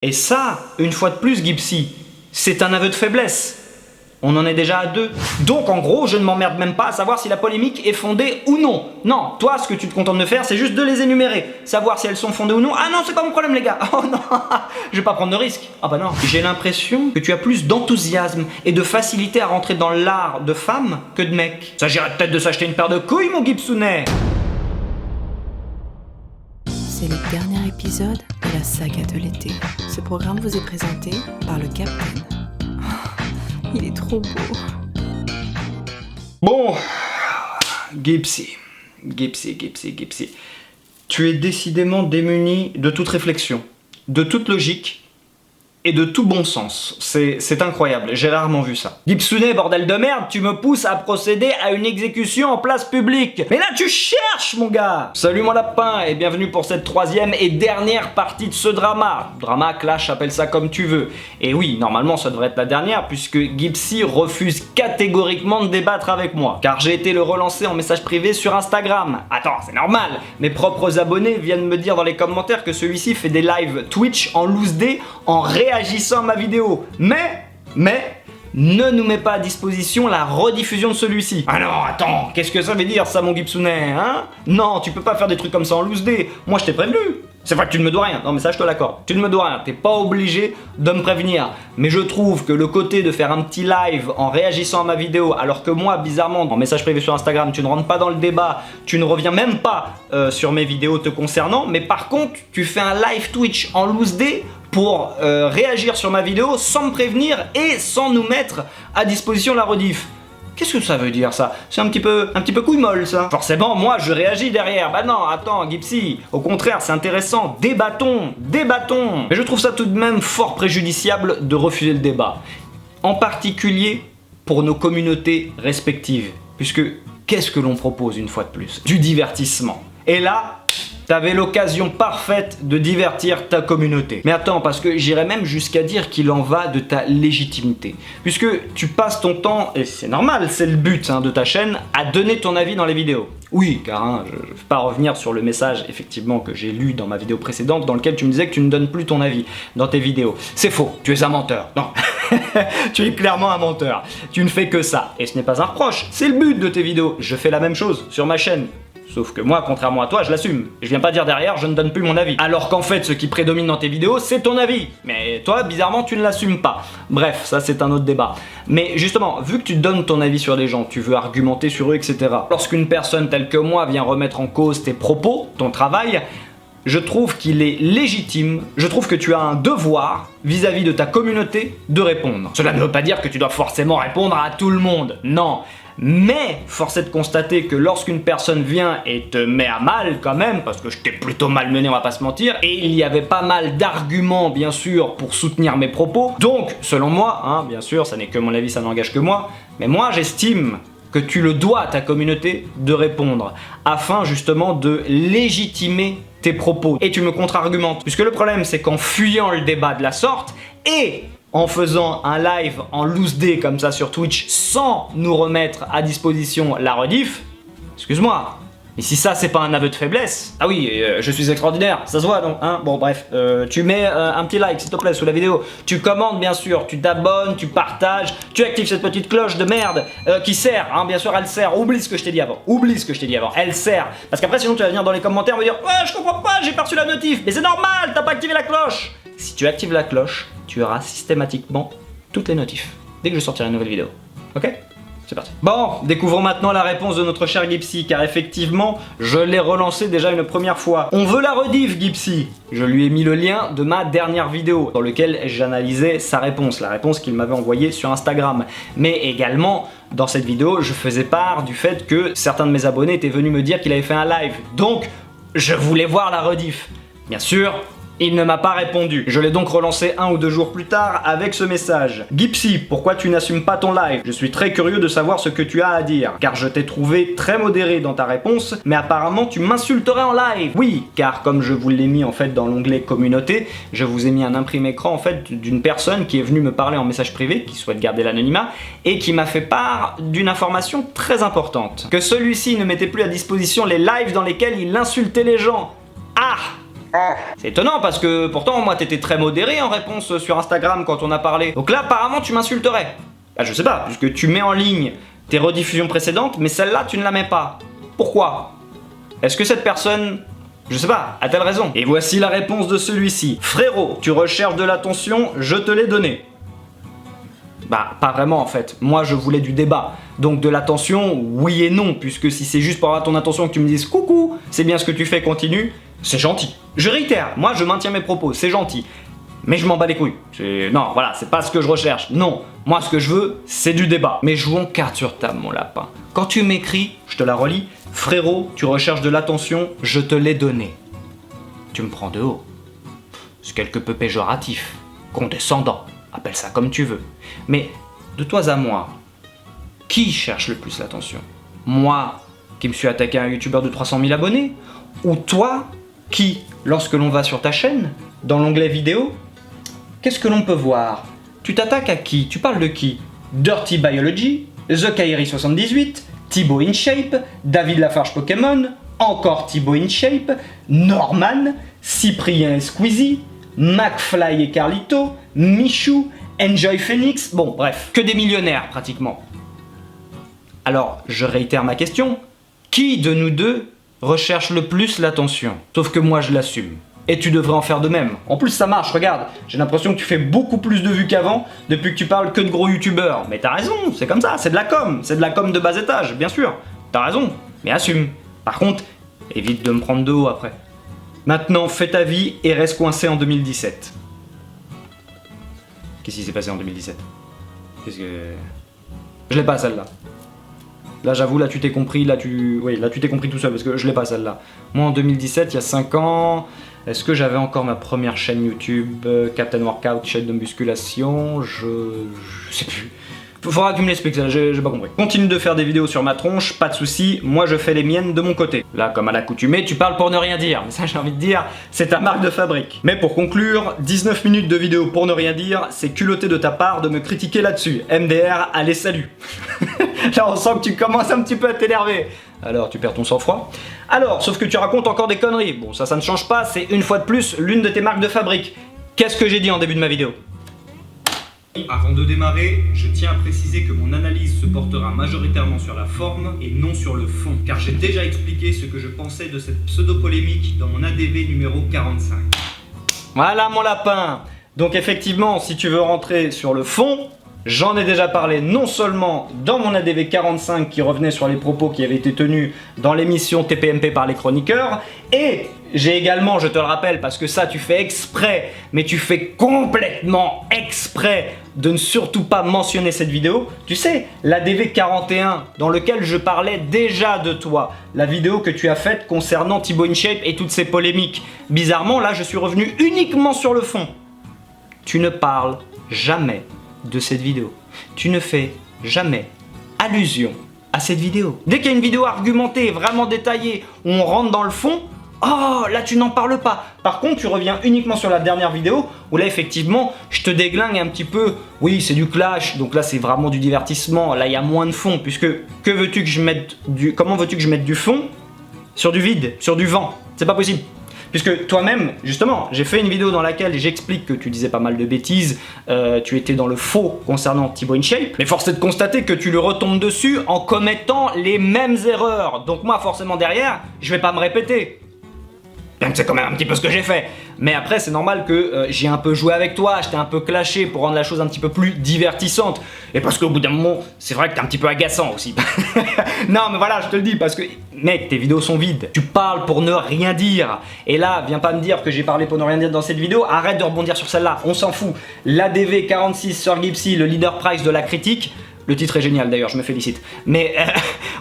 Et ça, une fois de plus, Gipsy, c'est un aveu de faiblesse. On en est déjà à 2. Donc en gros, je ne m'emmerde même pas à savoir si la polémique est fondée ou non. Non, toi, ce que tu te contentes de faire, c'est juste de les énumérer. Savoir si elles sont fondées ou non. Ah non, c'est pas mon problème, les gars. Oh non, je vais pas prendre de risque. Ah bah non. J'ai l'impression que tu as plus d'enthousiasme et de facilité à rentrer dans l'art de femme que de mec. S'agirait peut-être de s'acheter une paire de couilles, mon Gipsounet. C'est le dernier épisode de la saga de l'été. Ce programme vous est présenté par le Capitaine. Il est trop beau. Bon, Gipsy. Tu es décidément démuni de toute réflexion, de toute logique et de tout bon sens. C'est incroyable, j'ai rarement vu ça. Gipsounet, bordel de merde, tu me pousses à procéder à une exécution en place publique. Mais là, tu cherches, mon gars. Salut mon lapin et bienvenue pour cette 3e et dernière partie de ce drama. Drama, clash, appelle ça comme tu veux. Et oui, normalement, ça devrait être la dernière puisque Gipsy refuse catégoriquement de débattre avec moi. Car j'ai été le relancer en message privé sur Instagram. Attends, c'est normal. Mes propres abonnés viennent me dire dans les commentaires que celui-ci fait des lives Twitch en loose day en réagissant à ma vidéo. Mais, ne nous mets pas à disposition la rediffusion de celui-ci. Ah non, attends, qu'est-ce que ça veut dire ça, mon Gipsounet, hein? Non, tu peux pas faire des trucs comme ça en loose day. Moi, je t'ai prévenu. C'est vrai que tu ne me dois rien. Non, mais ça, je te l'accorde. Tu ne me dois rien. T'es pas obligé de me prévenir. Mais je trouve que le côté de faire un petit live en réagissant à ma vidéo, alors que moi, bizarrement, en message privé sur Instagram, tu ne rentres pas dans le débat, tu ne reviens même pas sur mes vidéos te concernant, mais par contre, tu fais un live Twitch en loose day pour réagir sur ma vidéo sans me prévenir et sans nous mettre à disposition la rediff. Qu'est-ce que ça veut dire ça? C'est un petit peu couille molle ça. Forcément, moi je réagis derrière. Bah non, attends, Gipsy, au contraire, c'est intéressant. Débattons. Mais je trouve ça tout de même fort préjudiciable de refuser le débat. En particulier pour nos communautés respectives. Puisque, qu'est-ce que l'on propose une fois de plus? Du divertissement. Et là, t'avais l'occasion parfaite de divertir ta communauté. Mais attends, parce que j'irais même jusqu'à dire qu'il en va de ta légitimité. Puisque tu passes ton temps, et c'est normal, c'est le but de ta chaîne, à donner ton avis dans les vidéos. Oui, car je ne vais pas revenir sur le message effectivement que j'ai lu dans ma vidéo précédente dans lequel tu me disais que tu ne donnes plus ton avis dans tes vidéos. C'est faux, tu es un menteur. Non, tu es clairement un menteur. Tu ne fais que ça. Et ce n'est pas un reproche, c'est le but de tes vidéos. Je fais la même chose sur ma chaîne. Sauf que moi, contrairement à toi, je l'assume. Je viens pas dire derrière, je ne donne plus mon avis. Alors qu'en fait, ce qui prédomine dans tes vidéos, c'est ton avis. Mais toi, bizarrement, tu ne l'assumes pas. Bref, ça c'est un autre débat. Mais justement, vu que tu donnes ton avis sur les gens, tu veux argumenter sur eux, etc. Lorsqu'une personne telle que moi vient remettre en cause tes propos, ton travail, je trouve qu'il est légitime, je trouve que tu as un devoir vis-à-vis de ta communauté de répondre. Cela ne veut pas dire que tu dois forcément répondre à tout le monde, non. Mais force est de constater que lorsqu'une personne vient et te met à mal quand même, parce que je t'ai plutôt malmené, on va pas se mentir, et il y avait pas mal d'arguments bien sûr pour soutenir mes propos, donc selon moi, bien sûr ça n'est que mon avis, ça n'engage que moi, mais moi j'estime que tu le dois à ta communauté de répondre, afin justement de légitimer tes propos. Et tu me contre-argumentes, puisque le problème c'est qu'en fuyant le débat de la sorte, et en faisant un live en loose day comme ça sur Twitch sans nous remettre à disposition la rediff, excuse-moi, mais si ça c'est pas un aveu de faiblesse, ah oui, je suis extraordinaire, ça se voit donc, bon bref, tu mets un petit like s'il te plaît sous la vidéo, tu commentes bien sûr, tu t'abonnes, tu partages, tu actives cette petite cloche de merde qui sert, bien sûr elle sert, oublie ce que je t'ai dit avant, elle sert, parce qu'après sinon tu vas venir dans les commentaires me dire ouais je comprends pas, j'ai pas reçu la notif, mais c'est normal, t'as pas activé la cloche. Si tu actives la cloche, tu auras systématiquement toutes les notifs dès que je sortirai une nouvelle vidéo. Ok ? C'est parti. Bon, découvrons maintenant la réponse de notre cher Gipsy, car effectivement, je l'ai relancé déjà une première fois. On veut la rediff, Gipsy. Je lui ai mis le lien de ma dernière vidéo, dans lequel j'analysais sa réponse, la réponse qu'il m'avait envoyée sur Instagram. Mais également, dans cette vidéo, je faisais part du fait que certains de mes abonnés étaient venus me dire qu'il avait fait un live. Donc, je voulais voir la rediff. Bien sûr, il ne m'a pas répondu. Je l'ai donc relancé 1 ou 2 jours plus tard avec ce message. Gipsy, pourquoi tu n'assumes pas ton live? Je suis très curieux de savoir ce que tu as à dire. Car je t'ai trouvé très modéré dans ta réponse, mais apparemment tu m'insulterais en live. Oui, car comme je vous l'ai mis en fait dans l'onglet communauté, je vous ai mis un imprimé écran en fait d'une personne qui est venue me parler en message privé, qui souhaite garder l'anonymat, et qui m'a fait part d'une information très importante. Que celui-ci ne mettait plus à disposition les lives dans lesquels il insultait les gens. Ah! C'est étonnant parce que pourtant moi t'étais très modéré en réponse sur Instagram quand on a parlé. Donc là apparemment tu m'insulterais. Bah, je sais pas, puisque tu mets en ligne tes rediffusions précédentes, mais celle-là tu ne la mets pas. Pourquoi? Est-ce que cette personne, je sais pas, a-t-elle raison? Et voici la réponse de celui-ci. Frérot, tu recherches de l'attention, je te l'ai donné. Bah, pas vraiment en fait. Moi, je voulais du débat. Donc de l'attention, oui et non, puisque si c'est juste pour avoir ton attention que tu me dises coucou, c'est bien ce que tu fais, continue, c'est gentil. Je réitère, moi je maintiens mes propos, c'est gentil. Mais je m'en bats les couilles. Non, voilà, c'est pas ce que je recherche. Non, moi ce que je veux, c'est du débat. Mais jouons carte sur table, mon lapin. Quand tu m'écris, je te la relis, frérot, tu recherches de l'attention, je te l'ai donné. Tu me prends de haut. C'est quelque peu péjoratif, condescendant. Appelle ça comme tu veux. Mais de toi à moi, qui cherche le plus l'attention? Moi, qui me suis attaqué à un youtubeur de 300 000 abonnés? Ou toi, qui, lorsque l'on va sur ta chaîne, dans l'onglet vidéo, qu'est-ce que l'on peut voir? Tu t'attaques à qui? Tu parles de qui? Dirty Biology, The Kairi 78, Thibaut InShape, David Lafarge Pokémon, encore Thibaut InShape, Norman, Cyprien et Squeezie, McFly et Carlito, Michou, Enjoy Phoenix, bon bref, que des millionnaires pratiquement. Alors, je réitère ma question, qui de nous deux recherche le plus l'attention? Sauf que moi je l'assume. Et tu devrais en faire de même. En plus ça marche, regarde, j'ai l'impression que tu fais beaucoup plus de vues qu'avant, depuis que tu parles que de gros youtubeurs. Mais t'as raison, c'est comme ça, c'est de la com de bas étage, bien sûr. T'as raison, mais assume. Par contre, évite de me prendre de haut après. Maintenant, fais ta vie et reste coincé en 2017. Qu'est-ce qui s'est passé en 2017? Qu'est-ce que... Je l'ai pas celle-là. Là j'avoue, là tu t'es compris, là tu t'es compris tout seul parce que je l'ai pas celle-là. Moi en 2017, il y a 5 ans, est-ce que j'avais encore ma première chaîne YouTube, Captain Workout, chaîne de musculation, je sais plus. Faudra que tu me l'expliques, j'ai pas compris. Continue de faire des vidéos sur ma tronche, pas de soucis, moi je fais les miennes de mon côté. Là, comme à l'accoutumée, tu parles pour ne rien dire, mais ça j'ai envie de dire, c'est ta marque de fabrique. Mais pour conclure, 19 minutes de vidéo pour ne rien dire, c'est culotté de ta part de me critiquer là-dessus. MDR, allez salut. Là on sent que tu commences un petit peu à t'énerver. Alors tu perds ton sang-froid. Alors, sauf que tu racontes encore des conneries. Bon, ça ne change pas, c'est une fois de plus l'une de tes marques de fabrique. Qu'est-ce que j'ai dit en début de ma vidéo? Avant de démarrer, je tiens à préciser que mon analyse se portera majoritairement sur la forme et non sur le fond, car j'ai déjà expliqué ce que je pensais de cette pseudo-polémique dans mon ADV numéro 45. Voilà mon lapin. Donc effectivement, si tu veux rentrer sur le fond, j'en ai déjà parlé non seulement dans mon ADV 45 qui revenait sur les propos qui avaient été tenus dans l'émission TPMP par les chroniqueurs, et j'ai également, je te le rappelle parce que ça tu fais exprès, mais tu fais complètement exprès de ne surtout pas mentionner cette vidéo, tu sais, l'ADV 41 dans lequel je parlais déjà de toi, la vidéo que tu as faite concernant Thibaut InShape et toutes ces polémiques. Bizarrement, là je suis revenu uniquement sur le fond. Tu ne parles jamais de cette vidéo. Tu ne fais jamais allusion à cette vidéo. Dès qu'il y a une vidéo argumentée, vraiment détaillée, où on rentre dans le fond, oh, là tu n'en parles pas. Par contre, tu reviens uniquement sur la dernière vidéo, où là effectivement, je te déglingue un petit peu. Oui, c'est du clash, donc là c'est vraiment du divertissement. Là il y a moins de fond, puisque que veux-tu que je mette comment veux-tu que je mette du fond sur du vide, sur du vent? C'est pas possible. Puisque toi-même, justement, j'ai fait une vidéo dans laquelle j'explique que tu disais pas mal de bêtises, tu étais dans le faux concernant Thibaut InShape, mais force est de constater que tu lui retombes dessus en commettant les mêmes erreurs. Donc moi, forcément derrière, je vais pas me répéter. Bien que c'est quand même un petit peu ce que j'ai fait. Mais après, c'est normal que j'ai un peu joué avec toi, je t'ai un peu clashé pour rendre la chose un petit peu plus divertissante. Et parce qu'au bout d'un moment, c'est vrai que t'es un petit peu agaçant aussi. Non, mais voilà, je te le dis, parce que, mec, tes vidéos sont vides. Tu parles pour ne rien dire. Et là, viens pas me dire que j'ai parlé pour ne rien dire dans cette vidéo. Arrête de rebondir sur celle-là, on s'en fout. L'ADV 46 sur Gipsy, le leader price de la critique. Le titre est génial d'ailleurs, je me félicite. Mais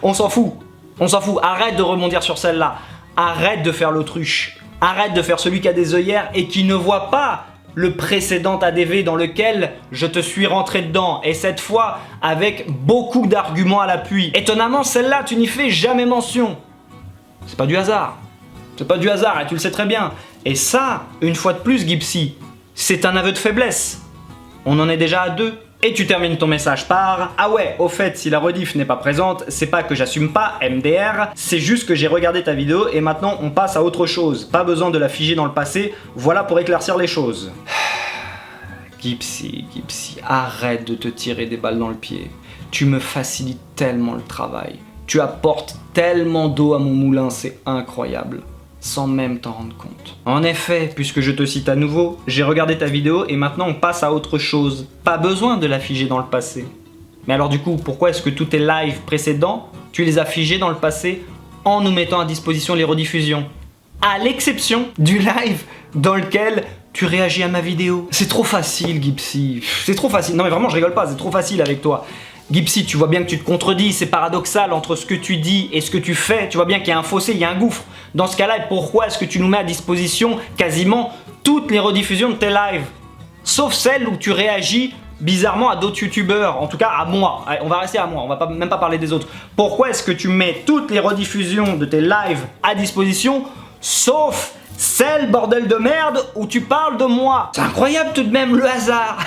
on s'en fout. On s'en fout. Arrête de rebondir sur celle-là. Arrête de faire l'autruche. Arrête de faire celui qui a des œillères et qui ne voit pas le précédent ADV dans lequel je te suis rentré dedans. Et cette fois, avec beaucoup d'arguments à l'appui. Étonnamment, celle-là, tu n'y fais jamais mention. C'est pas du hasard. C'est pas du hasard, et tu le sais très bien. Et ça, une fois de plus, Gipsy, c'est un aveu de faiblesse. On en est déjà à 2. Et tu termines ton message par « Ah ouais, au fait, si la rediff n'est pas présente, c'est pas que j'assume pas, MDR, c'est juste que j'ai regardé ta vidéo et maintenant on passe à autre chose. Pas besoin de la figer dans le passé, voilà pour éclaircir les choses. » Gipsy, arrête de te tirer des balles dans le pied. Tu me facilites tellement le travail. Tu apportes tellement d'eau à mon moulin, c'est incroyable. Sans même t'en rendre compte. En effet, puisque je te cite à nouveau, j'ai regardé ta vidéo et maintenant on passe à autre chose. Pas besoin de la figer dans le passé. Mais alors du coup, pourquoi est-ce que tous tes lives précédents, tu les as figés dans le passé en nous mettant à disposition les rediffusions? À l'exception du live dans lequel tu réagis à ma vidéo. C'est trop facile, Gipsy. C'est trop facile. Non mais vraiment, je rigole pas, c'est trop facile avec toi. Gipsy, tu vois bien que tu te contredis, c'est paradoxal entre ce que tu dis et ce que tu fais. Tu vois bien qu'il y a un fossé, il y a un gouffre. Dans ce cas-là, pourquoi est-ce que tu nous mets à disposition quasiment toutes les rediffusions de tes lives? Sauf celles où tu réagis bizarrement à d'autres youtubeurs, en tout cas à moi. Allez, on va rester à moi, on va même pas parler des autres. Pourquoi est-ce que tu mets toutes les rediffusions de tes lives à disposition, sauf celles, bordel de merde, où tu parles de moi? C'est incroyable tout de même le hasard.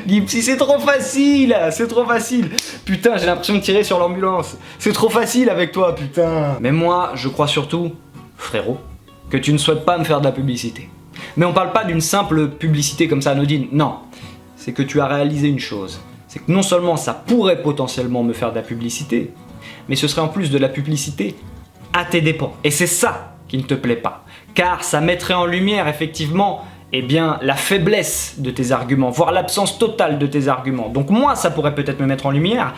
Gipsy, c'est trop facile, c'est trop facile. Putain, j'ai l'impression de tirer sur l'ambulance. C'est trop facile avec toi, putain. Mais moi, je crois surtout, frérot, que tu ne souhaites pas me faire de la publicité. Mais on parle pas d'une simple publicité comme ça anodine, non. C'est que tu as réalisé une chose. C'est que non seulement ça pourrait potentiellement me faire de la publicité, mais ce serait en plus de la publicité à tes dépens. Et c'est ça qui ne te plaît pas. Car ça mettrait en lumière, effectivement, eh bien, la faiblesse de tes arguments, voire l'absence totale de tes arguments. Donc moi, ça pourrait peut-être me mettre en lumière,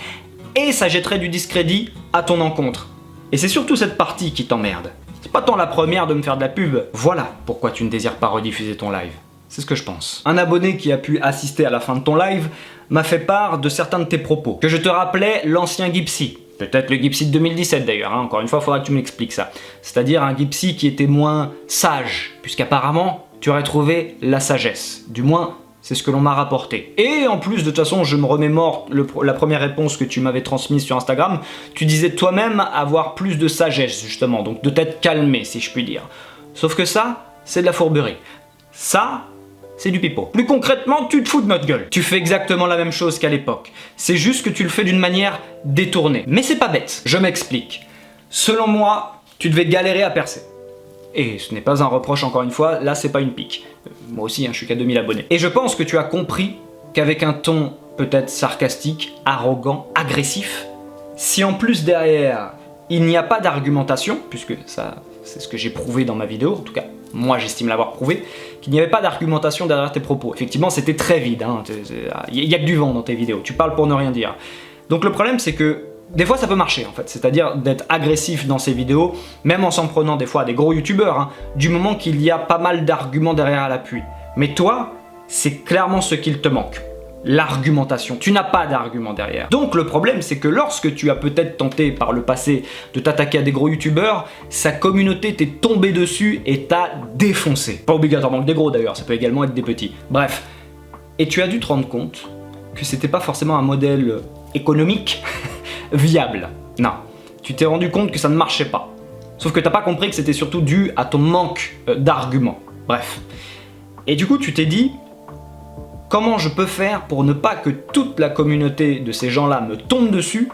et ça jetterait du discrédit à ton encontre. Et c'est surtout cette partie qui t'emmerde. C'est pas tant la première de me faire de la pub. Voilà pourquoi tu ne désires pas rediffuser ton live. C'est ce que je pense. Un abonné qui a pu assister à la fin de ton live m'a fait part de certains de tes propos. Que je te rappelais l'ancien Gipsy. Peut-être le Gipsy de 2017 d'ailleurs, hein. Encore une fois, il faudra que tu m'expliques ça. C'est-à-dire un Gipsy qui était moins sage, puisqu'apparemment, tu aurais trouvé la sagesse. Du moins, c'est ce que l'on m'a rapporté. Et en plus, de toute façon, je me remémore la première réponse que tu m'avais transmise sur Instagram. Tu disais toi-même avoir plus de sagesse, justement. Donc de t'être calmé, si je puis dire. Sauf que ça, c'est de la fourberie. Ça, c'est du pipeau. Plus concrètement, tu te fous de notre gueule. Tu fais exactement la même chose qu'à l'époque. C'est juste que tu le fais d'une manière détournée. Mais c'est pas bête. Je m'explique. Selon moi, tu devais galérer à percer. Et ce n'est pas un reproche encore une fois, là c'est pas une pique. Moi aussi, hein, je suis qu'à 2000 abonnés. Et je pense que tu as compris qu'avec un ton peut-être sarcastique, arrogant, agressif, si en plus derrière il n'y a pas d'argumentation, puisque ça c'est ce que j'ai prouvé dans ma vidéo, en tout cas moi j'estime l'avoir prouvé, qu'il n'y avait pas d'argumentation derrière tes propos. Effectivement c'était très vide, hein, il n'y a que du vent dans tes vidéos, tu parles pour ne rien dire. Donc le problème c'est que des fois ça peut marcher en fait, c'est-à-dire d'être agressif dans ces vidéos, même en s'en prenant des fois à des gros youtubeurs, hein, du moment qu'il y a pas mal d'arguments derrière à l'appui. Mais toi, c'est clairement ce qu'il te manque. L'argumentation. Tu n'as pas d'argument derrière. Donc le problème c'est que lorsque tu as peut-être tenté par le passé de t'attaquer à des gros youtubeurs, sa communauté t'est tombée dessus et t'a défoncé. Pas obligatoirement que des gros d'ailleurs, ça peut également être des petits. Bref. Et tu as dû te rendre compte que c'était pas forcément un modèle économique viable. Non. Tu t'es rendu compte que ça ne marchait pas. Sauf que t'as pas compris que c'était surtout dû à ton manque d'arguments. Bref. Et du coup tu t'es dit, comment je peux faire pour ne pas que toute la communauté de ces gens-là me tombe dessus,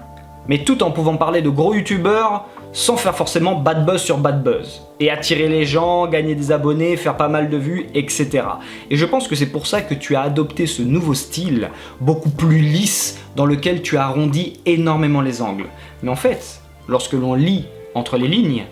mais tout en pouvant parler de gros youtubeurs sans faire forcément bad buzz sur bad buzz, et attirer les gens, gagner des abonnés, faire pas mal de vues, etc. Et je pense que c'est pour ça que tu as adopté ce nouveau style, beaucoup plus lisse, dans lequel tu arrondis énormément les angles. Mais en fait, lorsque l'on lit entre les lignes,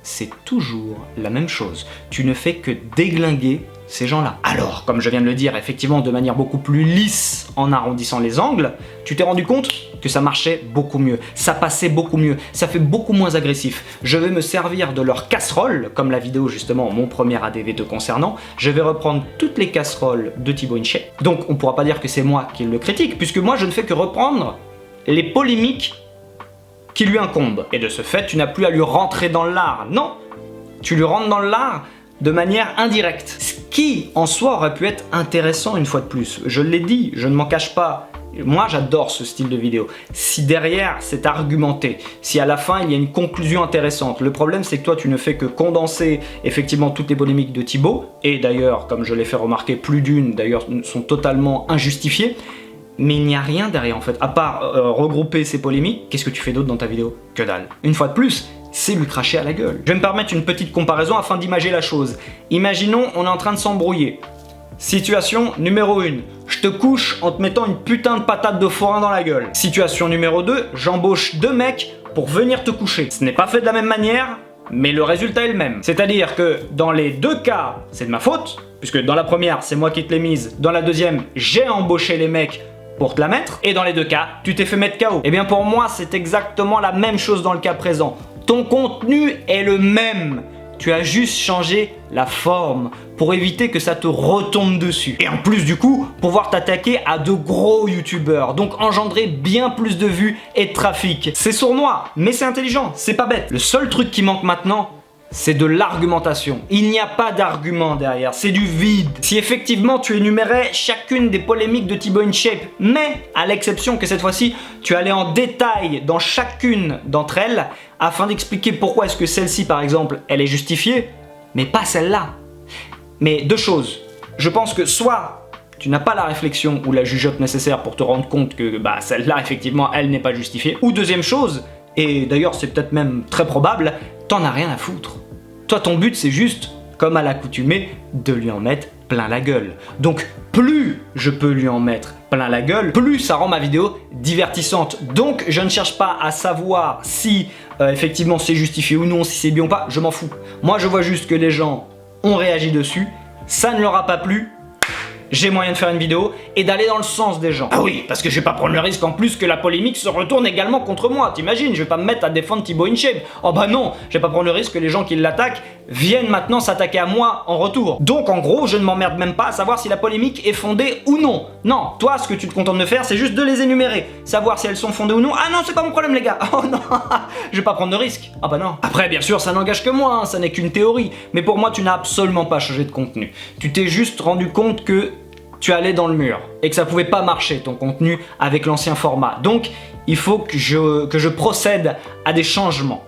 c'est toujours la même chose. Tu ne fais que déglinguer ces gens-là. Alors, comme je viens de le dire, effectivement, de manière beaucoup plus lisse, en arrondissant les angles, tu t'es rendu compte que ça marchait beaucoup mieux, ça passait beaucoup mieux, ça fait beaucoup moins agressif. Je vais me servir de leur casserole, comme la vidéo justement, mon premier ADV te concernant, je vais reprendre toutes les casseroles de Thibaut Inchait. Donc on pourra pas dire que c'est moi qui le critique, puisque moi je ne fais que reprendre les polémiques qui lui incombent. Et de ce fait, tu n'as plus à lui rentrer dans l'art, non, tu lui rentres dans l'art de manière indirecte. Ce qui, en soi, aurait pu être intéressant une fois de plus. Je l'ai dit, je ne m'en cache pas. Moi, j'adore ce style de vidéo. Si derrière, c'est argumenté, si à la fin, il y a une conclusion intéressante. Le problème, c'est que toi, tu ne fais que condenser effectivement toutes les polémiques de Thibaut, et d'ailleurs, comme je l'ai fait remarquer, plus d'une, d'ailleurs, sont totalement injustifiées, mais il n'y a rien derrière, en fait. À part regrouper ces polémiques, qu'est-ce que tu fais d'autre dans ta vidéo? Que dalle. Une fois de plus, c'est lui cracher à la gueule. Je vais me permettre une petite comparaison afin d'imager la chose. Imaginons, on est en train de s'embrouiller. Situation numéro 1, je te couche en te mettant une putain de patate de forain dans la gueule. Situation numéro 2, j'embauche 2 mecs pour venir te coucher. Ce n'est pas fait de la même manière, mais le résultat est le même. C'est-à-dire que dans les 2 cas, c'est de ma faute, puisque dans la première, c'est moi qui te l'ai mise, dans la deuxième, j'ai embauché les mecs pour te la mettre, et dans les 2 cas, tu t'es fait mettre KO. Et bien pour moi, c'est exactement la même chose dans le cas présent. Ton contenu est le même. Tu as juste changé la forme pour éviter que ça te retombe dessus. Et en plus du coup, pouvoir t'attaquer à de gros youtubeurs, donc engendrer bien plus de vues et de trafic. C'est sournois, mais c'est intelligent, c'est pas bête. Le seul truc qui manque maintenant, c'est de l'argumentation. Il n'y a pas d'argument derrière, c'est du vide. Si effectivement tu énumérais chacune des polémiques de Thibaut InShape, mais à l'exception que cette fois-ci, tu allais en détail dans chacune d'entre elles, afin d'expliquer pourquoi est-ce que celle-ci par exemple, elle est justifiée, mais pas celle-là. Mais 2 choses. Je pense que soit tu n'as pas la réflexion ou la jugeote nécessaire pour te rendre compte que celle-là effectivement, elle n'est pas justifiée, ou deuxième chose, et d'ailleurs c'est peut-être même très probable, t'en as rien à foutre. Toi ton but c'est juste, comme à l'accoutumée, de lui en mettre plein la gueule. Donc plus je peux lui en mettre plein la gueule, plus ça rend ma vidéo divertissante. Donc je ne cherche pas à savoir si effectivement c'est justifié ou non, si c'est bien ou pas, je m'en fous. Moi je vois juste que les gens ont réagi dessus, ça ne leur a pas plu, j'ai moyen de faire une vidéo et d'aller dans le sens des gens. Ah oui, parce que je vais pas prendre le risque en plus que la polémique se retourne également contre moi, t'imagines, je vais pas me mettre à défendre Thibaut InShape. Oh bah non, je vais pas prendre le risque que les gens qui l'attaquent viennent maintenant s'attaquer à moi en retour. Donc en gros, je ne m'emmerde même pas à savoir si la polémique est fondée ou non. Non, toi ce que tu te contentes de faire, c'est juste de les énumérer, savoir si elles sont fondées ou non. Ah non, c'est pas mon problème les gars. Oh non, je vais pas prendre de risque. Ah bah non. Après bien sûr, ça n'engage que moi, hein, ça n'est qu'une théorie, mais pour moi tu n'as absolument pas changé de contenu. Tu t'es juste rendu compte que tu allais dans le mur et que ça pouvait pas marcher ton contenu avec l'ancien format. Donc il faut que je procède à des changements.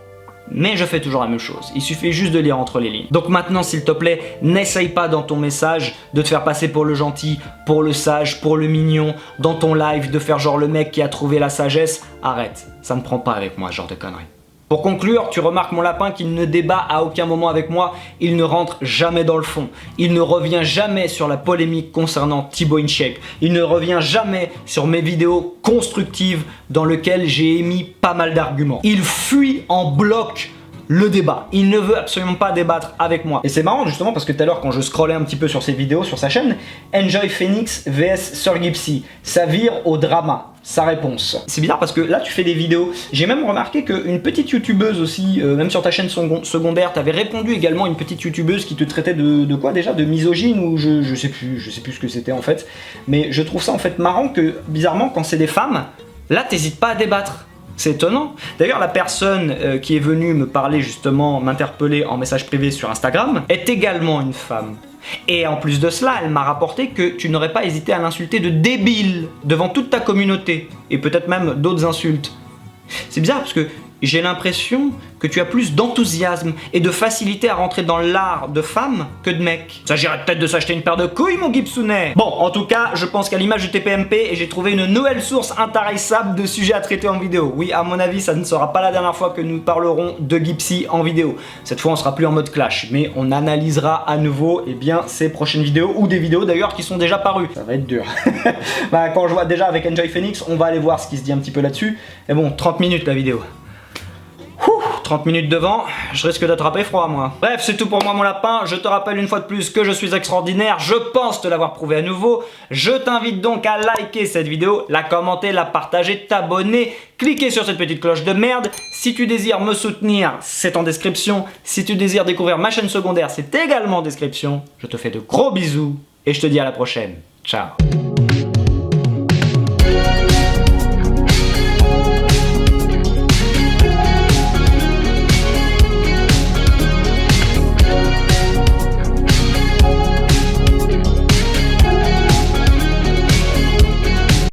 Mais je fais toujours la même chose, il suffit juste de lire entre les lignes. Donc maintenant s'il te plaît, n'essaye pas dans ton message de te faire passer pour le gentil, pour le sage, pour le mignon, dans ton live de faire genre le mec qui a trouvé la sagesse. Arrête, ça ne prend pas avec moi ce genre de conneries. Pour conclure, tu remarques mon lapin qu'il ne débat à aucun moment avec moi, il ne rentre jamais dans le fond, il ne revient jamais sur la polémique concernant Thibaut InShape, il ne revient jamais sur mes vidéos constructives dans lesquelles j'ai émis pas mal d'arguments. Il fuit en bloc le débat, il ne veut absolument pas débattre avec moi. Et c'est marrant justement parce que tout à l'heure quand je scrollais un petit peu sur ses vidéos, sur sa chaîne, Enjoy Phoenix vs Sir Gipsy, ça vire au drama. Sa réponse. C'est bizarre parce que là tu fais des vidéos. J'ai même remarqué qu'une petite youtubeuse aussi, même sur ta chaîne secondaire, t'avais répondu également à une petite youtubeuse qui te traitait de quoi déjà? De misogyne ou je sais plus ce que c'était en fait. Mais je trouve ça en fait marrant que bizarrement quand c'est des femmes, là t'hésites pas à débattre. C'est étonnant. D'ailleurs, la personne qui est venue me parler justement, m'interpeller en message privé sur Instagram, est également une femme. Et en plus de cela, elle m'a rapporté que tu n'aurais pas hésité à l'insulter de débile devant toute ta communauté. Et peut-être même d'autres insultes. C'est bizarre parce que j'ai l'impression que tu as plus d'enthousiasme et de facilité à rentrer dans l'art de femme que de mec. Ça s'irait peut-être de s'acheter une paire de couilles, mon Gipsounet. Bon, en tout cas, je pense qu'à l'image du TPMP, j'ai trouvé une nouvelle source intarissable de sujets à traiter en vidéo. Oui, à mon avis, ça ne sera pas la dernière fois que nous parlerons de Gipsy en vidéo. Cette fois, on sera plus en mode clash, mais on analysera à nouveau ces prochaines vidéos, ou des vidéos d'ailleurs qui sont déjà parues. Ça va être dur. Quand je vois déjà avec Enjoy Phoenix, on va aller voir ce qui se dit un petit peu là-dessus. Et bon, 30 minutes la vidéo. 30 minutes devant, je risque d'attraper froid moi. Bref, c'est tout pour moi mon lapin, je te rappelle une fois de plus que je suis extraordinaire, je pense te l'avoir prouvé à nouveau. Je t'invite donc à liker cette vidéo, la commenter, la partager, t'abonner, cliquer sur cette petite cloche de merde. Si tu désires me soutenir, c'est en description. Si tu désires découvrir ma chaîne secondaire, c'est également en description. Je te fais de gros bisous et je te dis à la prochaine. Ciao.